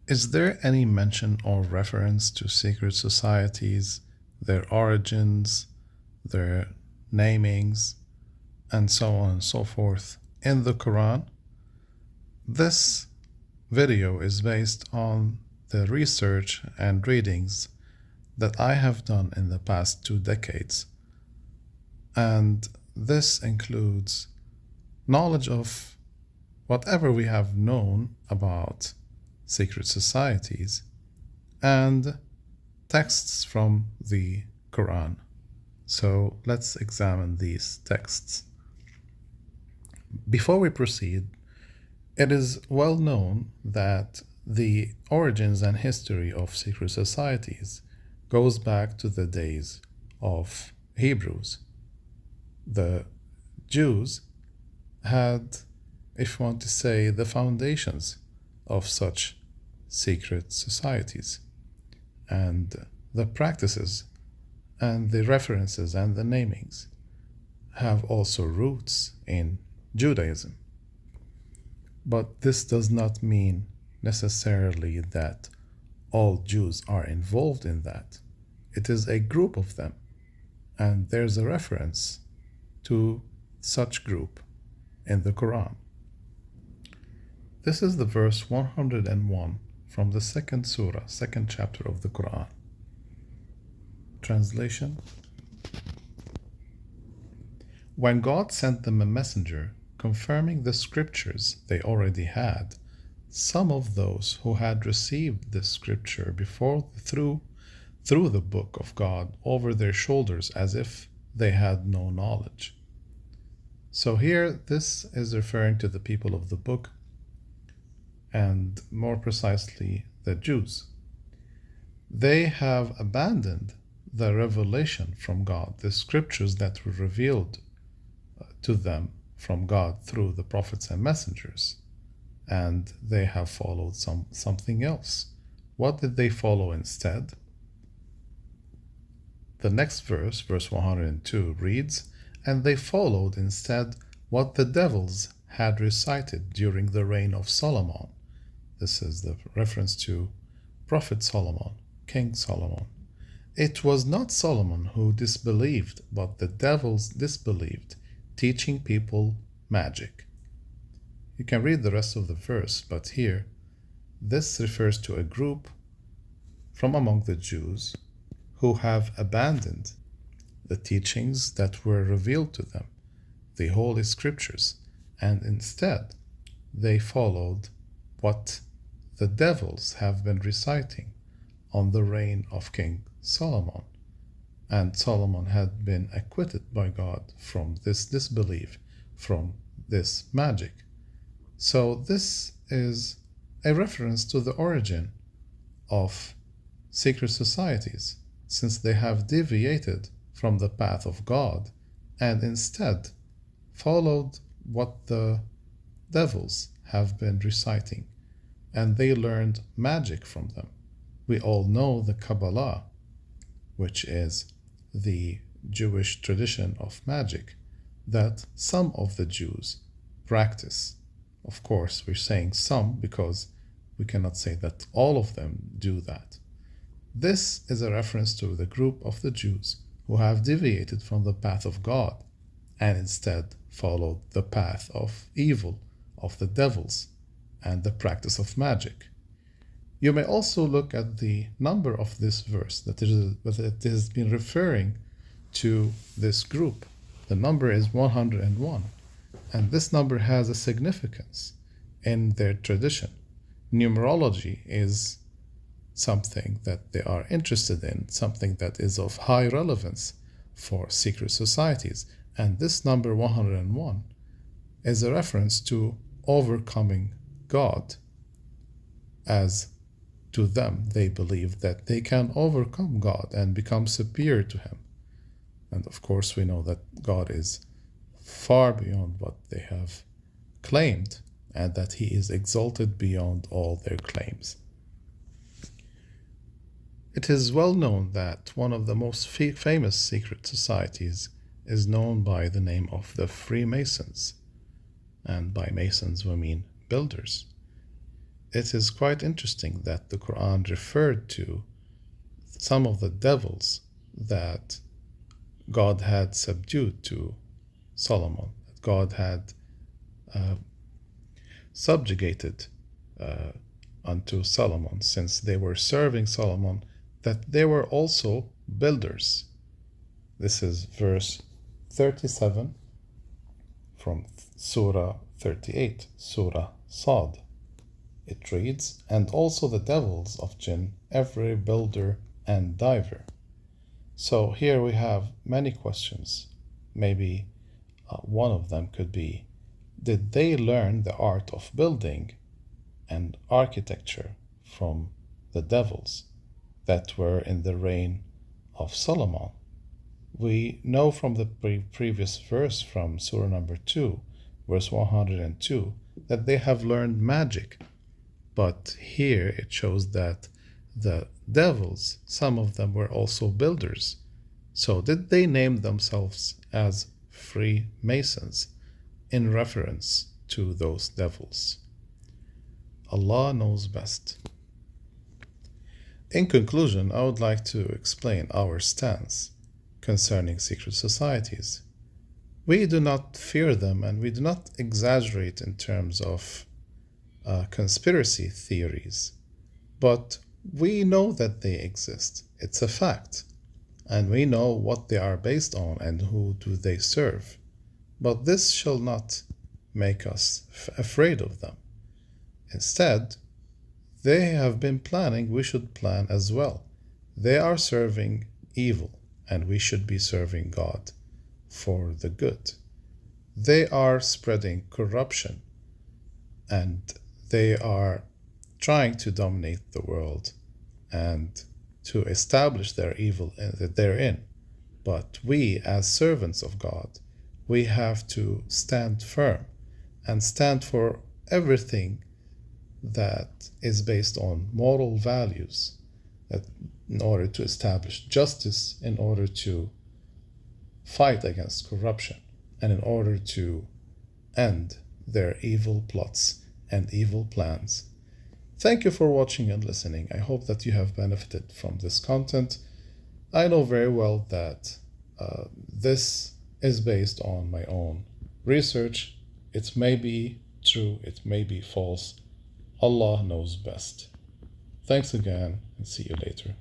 Is there any mention or reference to secret societies, their origins, their namings, and so on and so forth in the Quran? This video is based on the research and readings that I have done in the past 2 decades, and this includes knowledge of whatever we have known about secret societies and texts from the Quran. So let's examine these texts. Before we proceed, it is well known that the origins and history of secret societies goes back to the days of Hebrews. The Jews had, if you want to say, the foundations of such secret societies, and the practices and the references and the namings have also roots in Judaism. But this does not mean necessarily that all Jews are involved in that. It is a group of them, and there's a reference to such group in the Quran. This is the verse 101 from the second surah, second chapter of the Quran. Translation: When God sent them a messenger confirming the scriptures they already had, some of those who had received the scripture before threw the book of God over their shoulders as if they had no knowledge. So here this is referring to the people of the book, and more precisely the Jews. They have abandoned the revelation from God, the scriptures that were revealed to them from God through the prophets and messengers, and they have followed something else. What did they follow instead? The next verse, verse 102, reads, "And they followed instead what the devils had recited during the reign of Solomon." This is the reference to Prophet Solomon, King Solomon. "It was not Solomon who disbelieved, but the devils disbelieved, teaching people magic." You can read the rest of the verse, but here, this refers to a group from among the Jews who have abandoned the teachings that were revealed to them, the Holy Scriptures, and instead they followed what the devils have been reciting on the reign of King Solomon. And Solomon had been acquitted by God from this disbelief, from this magic. So this is a reference to the origin of secret societies, since they have deviated from the path of God and instead followed what the devils have been reciting, and they learned magic from them. We all know the Kabbalah, which is the Jewish tradition of magic that some of the Jews practice. Of course, we're saying some because we cannot say that all of them do that. This is a reference to the group of the Jews who have deviated from the path of God and instead followed the path of evil, of the devils, and the practice of magic. You may also look at the number of this verse, that it has been referring to this group. The number is 101, and this number has a significance in their tradition. Numerology is something that they are interested in, something that is of high relevance for secret societies, and this number 101 is a reference to overcoming God. As to them, they believe that they can overcome God and become superior to Him. And of course, we know that God is far beyond what they have claimed, and that He is exalted beyond all their claims. It is well known that one of the most famous secret societies is known by the name of the Freemasons. And by Masons, we mean builders. it is quite interesting that the Quran referred to some of the devils that God had subdued to Solomon, that God had subjugated unto Solomon, since they were serving Solomon, that they were also builders. This is verse 37 from Surah 38, Surah Sad. It reads, "And also the devils of jinn, every builder and diver." So here we have many questions. Maybe one of them could be, did they learn the art of building and architecture from the devils that were in the reign of Solomon? We know from the previous verse from Surah number 2, verse 102, that they have learned magic. But here it shows that the devils, some of them were also builders. So did they name themselves as Freemasons in reference to those devils? Allah knows best. In conclusion, I would like to explain our stance concerning secret societies. We do not fear them, and we do not exaggerate in terms of conspiracy theories, but we know that they exist. It's a fact, and we know what they are based on and who do they serve. But this shall not make us afraid of them. Instead, they have been planning, we should plan as well. They are serving evil, and we should be serving God for the good. They are spreading corruption, and they are trying to dominate the world and to establish their evil therein. But we, as servants of God, we have to stand firm and stand for everything that is based on moral values, that in order to establish justice, in order to fight against corruption, and in order to end their evil plots and evil plans. Thank you for watching and listening. I hope that you have benefited from this content. I know very well that this is based on my own research. It may be true, it may be false. Allah knows best. Thanks again, and see you later.